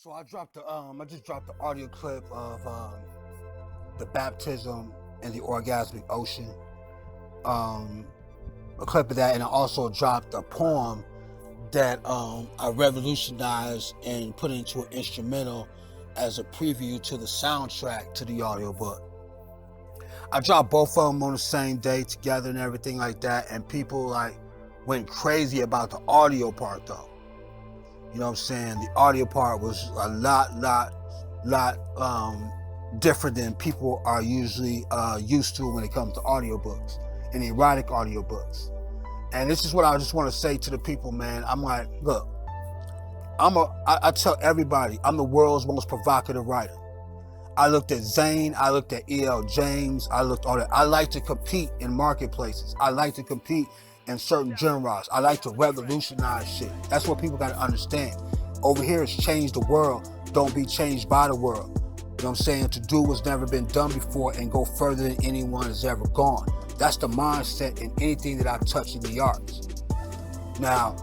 So I just dropped the audio clip of the baptism in the orgasmic ocean. A clip of that, and I also dropped a poem that I revolutionized and put into an instrumental as a preview to the soundtrack to the audiobook. I dropped both of them on the same day together and everything like that, and people went crazy about the audio part though. You know what I'm saying? The audio part was a lot different than people are usually used to when it comes to audiobooks and erotic audiobooks. And this is what I just want to say to the people, man. I'm like, look, I tell everybody, I'm the world's most provocative writer. I looked at Zane, I looked at E.L. James, I looked all that. I like to compete in marketplaces. I like to compete in certain genres. I like to revolutionize shit. That's what people got to understand. Over here, it's change the world. Don't be changed by the world. You know what I'm saying? To do what's never been done before and go further than anyone has ever gone. That's the mindset in anything that I touch in the arts. Now,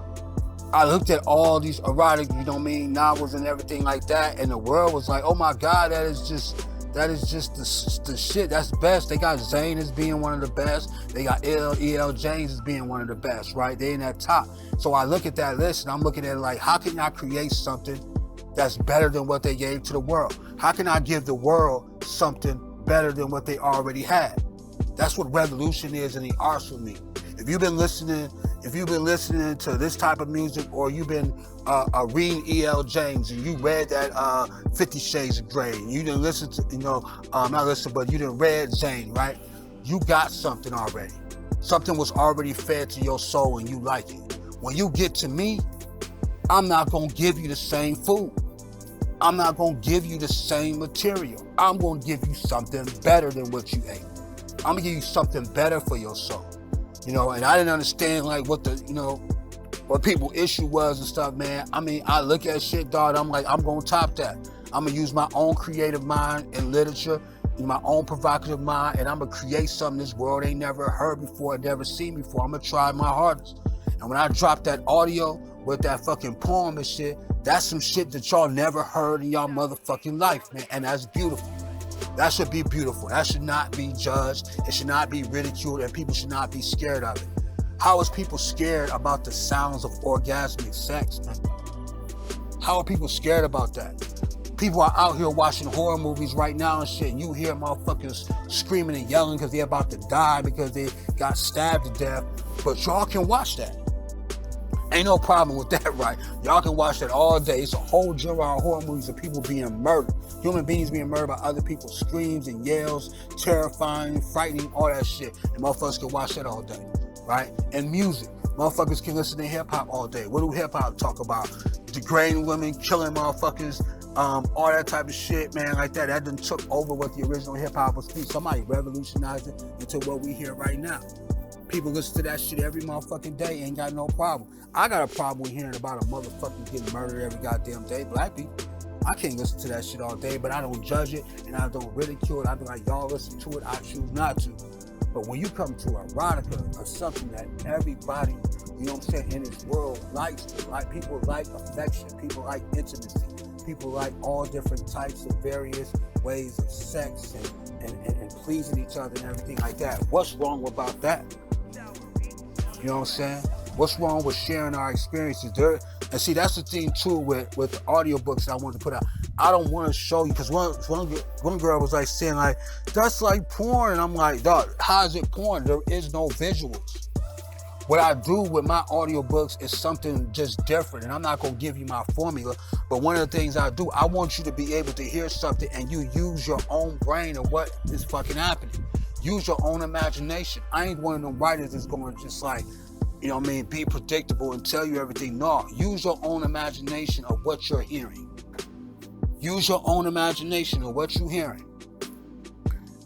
I looked at all these erotic, you know what I mean, novels and everything like that, and the world was like, oh my God, that is just the shit. That's best. They got Zane as being one of the best. They got E.L. James as being one of the best, right? They in that top. So I look at that list and I'm looking at it like, how can I create something that's better than what they gave to the world? How can I give the world something better than what they already had? That's what revolution is in the arts for me. If you've been listening to this type of music, or you've been reading E.L. James and you read that 50 Shades of Grey, and you didn't listen to, not listen, but you didn't read Zane, right? You got something already. Something was already fed to your soul and you like it. When you get to me, I'm not going to give you the same food. I'm not going to give you the same material. I'm going to give you something better than what you ate. I'm going to give you something better for your soul. And I didn't understand what people's issue was and stuff, man. I mean, I look at shit, dog, I'm like, I'm gonna top that. I'm gonna use my own creative mind in literature, my own provocative mind, and I'm gonna create something this world ain't never heard before, never seen before. I'm gonna try my hardest. And when I drop that audio with that fucking poem and shit, that's some shit that y'all never heard in y'all motherfucking life, man. And that's beautiful. That should be beautiful. That should not be judged. It should not be ridiculed, and people should not be scared of it. How is people scared about the sounds of orgasmic sex, man? How are people scared about that? People are out here watching horror movies right now and shit, and you hear motherfuckers screaming and yelling because they're about to die because they got stabbed to death, but y'all can watch that. Ain't no problem with that, right? Y'all can watch that all day. It's a whole genre of horror movies of people being murdered. Human beings being murdered by other people's screams and yells, terrifying, frightening, all that shit. And motherfuckers can watch that all day, right? And music. Motherfuckers can listen to hip-hop all day. What do hip-hop talk about? Degrading women, killing motherfuckers, all that type of shit, man, like that. That done took over what the original hip-hop was. Somebody revolutionized it into what we hear right now. People listen to that shit every motherfucking day, ain't got no problem. I got a problem with hearing about a motherfucker getting murdered every goddamn day. Black people, I can't listen to that shit all day, but I don't judge it and I don't ridicule it. I be like, y'all listen to it, I choose not to. But when you come to erotica, or something that everybody, you know what I'm saying, in this world likes, like people like affection, people like intimacy, people like all different types of various ways of sex and pleasing each other and everything like that. What's wrong about that? You know what I'm saying? What's wrong with sharing our experiences? And see, that's the thing too with the audiobooks that I wanted to put out. I don't want to show you, because one girl was like saying like, that's like porn. And I'm like, dog, how is it porn? There is no visuals. What I do with my audiobooks is something just different. And I'm not going to give you my formula. But one of the things I do, I want you to be able to hear something and you use your own brain of what is fucking happening. Use your own imagination. I ain't one of them writers that's going to just like, be predictable and tell you everything. No, use your own imagination of what you're hearing. Use your own imagination of what you're hearing.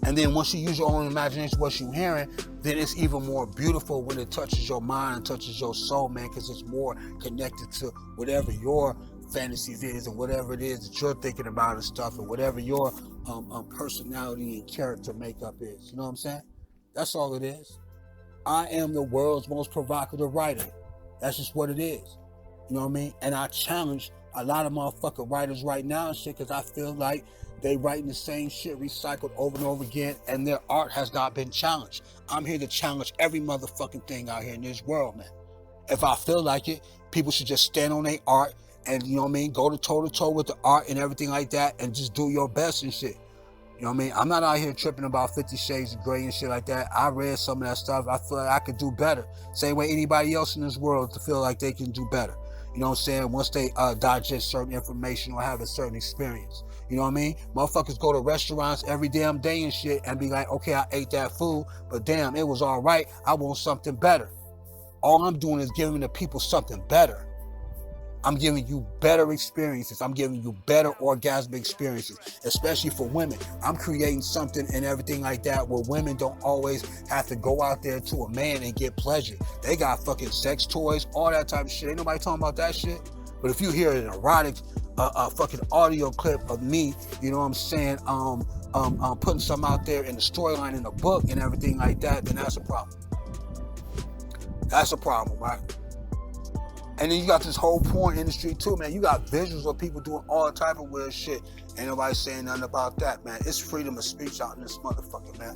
And then once you use your own imagination of what you're hearing, then it's even more beautiful when it touches your mind and touches your soul, man, because it's more connected to whatever your fantasies is and whatever it is that you're thinking about and stuff, and whatever your personality and character makeup is. You know what I'm saying? That's all it is. I am the world's most provocative writer. That's just what it is. You know what I mean? And I challenge a lot of motherfucking writers right now and shit, because I feel like they writing the same shit recycled over and over again, and their art has not been challenged. I'm here to challenge every motherfucking thing out here in this world, man. If I feel like it, people should just stand on their art and, you know what I mean, go to toe with the art and everything like that, and just do your best and shit. You know what I mean? I'm not out here tripping about 50 Shades of Grey and shit like that. I read some of that stuff. I feel like I could do better. Same way anybody else in this world to feel like they can do better. You know what I'm saying? Once they digest certain information or have a certain experience. You know what I mean? Motherfuckers go to restaurants every damn day and shit and be like, okay, I ate that food, but damn, it was all right. I want something better. All I'm doing is giving the people something better. I'm giving you better experiences. I'm giving you better orgasmic experiences, especially for women. I'm creating something and everything like that where women don't always have to go out there to a man and get pleasure. They got fucking sex toys, all that type of shit. Ain't nobody talking about that shit. But if you hear an erotic fucking audio clip of me, you know what I'm saying, putting something out there in the storyline in the book and everything like that, then that's a problem. That's a problem, right? And then you got this whole porn industry too, man. You got visuals of people doing all type of weird shit. Ain't nobody saying nothing about that, man. It's freedom of speech out in this motherfucker, man.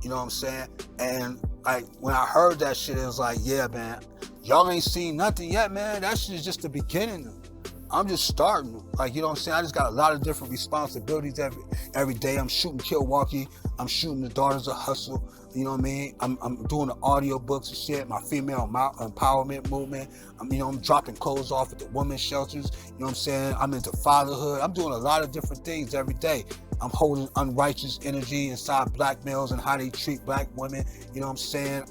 You know what I'm saying? And like when I heard that shit, it was like, yeah, man, y'all ain't seen nothing yet, man. That shit is just the beginning. I'm just starting. Like, you know what I'm saying? I just got a lot of different responsibilities every day. I'm shooting Milwaukee. I'm shooting The Daughters of Hustle. You know what I mean? I'm doing the audio books and shit, my female empowerment movement. I'm dropping clothes off at the women's shelters. You know what I'm saying? I'm into fatherhood. I'm doing a lot of different things every day. I'm holding unrighteous energy inside black males and how they treat black women. You know what I'm saying?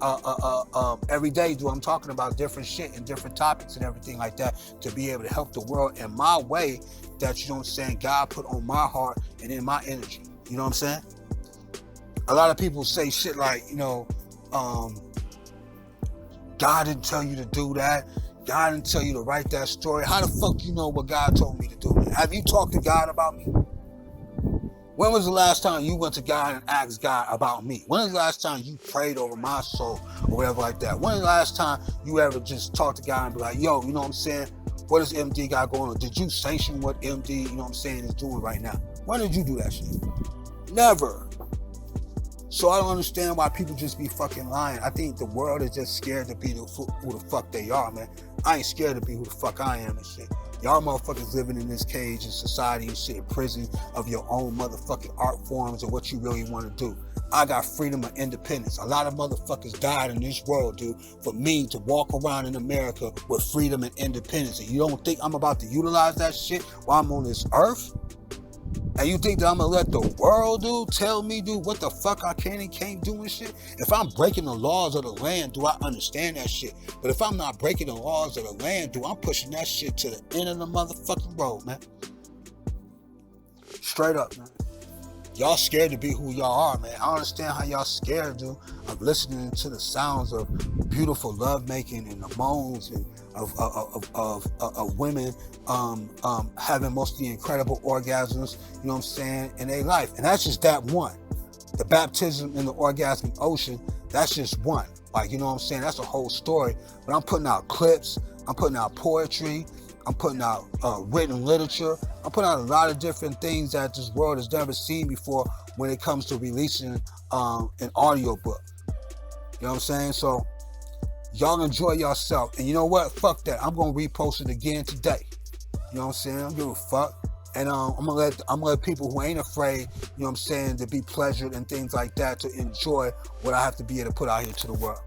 Every day, I'm talking about different shit and different topics and everything like that to be able to help the world in my way that, you know what I'm saying, God put on my heart and in my energy. You know what I'm saying? A lot of people say shit like, God didn't tell you to do that. God didn't tell you to write that story. How the fuck you know what God told me to do? Have you talked to God about me? When was the last time you went to God and asked God about me? When was the last time you prayed over my soul or whatever like that? When was the last time you ever just talked to God and be like, yo, you know what I'm saying? What does MD got going on? Did you sanction what MD, you know what I'm saying, is doing right now? When did you do that shit? Never. So I don't understand why people just be fucking lying. I think the world is just scared to be who the fuck they are, man. I ain't scared to be who the fuck I am and shit. Y'all motherfuckers living in this cage in society and shit, prison of your own motherfucking art forms and what you really want to do. I got freedom and independence. A lot of motherfuckers died in this world, dude, for me to walk around in America with freedom and independence. And you don't think I'm about to utilize that shit while I'm on this earth? And you think that I'm gonna let the world, dude, tell me, dude, what the fuck I can and can't do and shit? If I'm breaking the laws of the land, do I understand that shit? But if I'm not breaking the laws of the land, dude, I'm pushing that shit to the end of the motherfucking road, man. Straight up, man. Y'all scared to be who y'all are, man. I understand how y'all scared, dude, of listening to the sounds of beautiful lovemaking and the moans and of women having most of the incredible orgasms, you know what I'm saying, in their life. And that's just that one. The baptism in the orgasmic ocean, that's just one. Like, you know what I'm saying? That's a whole story. But I'm putting out clips. I'm putting out poetry. I'm putting out written literature. I'm putting out a lot of different things that this world has never seen before when it comes to releasing an audio book. You know what I'm saying? So y'all enjoy yourself. And you know what? Fuck that. I'm going to repost it again today. You know what I'm saying? I don't give a fuck. And I'm gonna let people who ain't afraid, you know what I'm saying, to be pleasured and things like that, to enjoy what I have to be able to put out here to the world.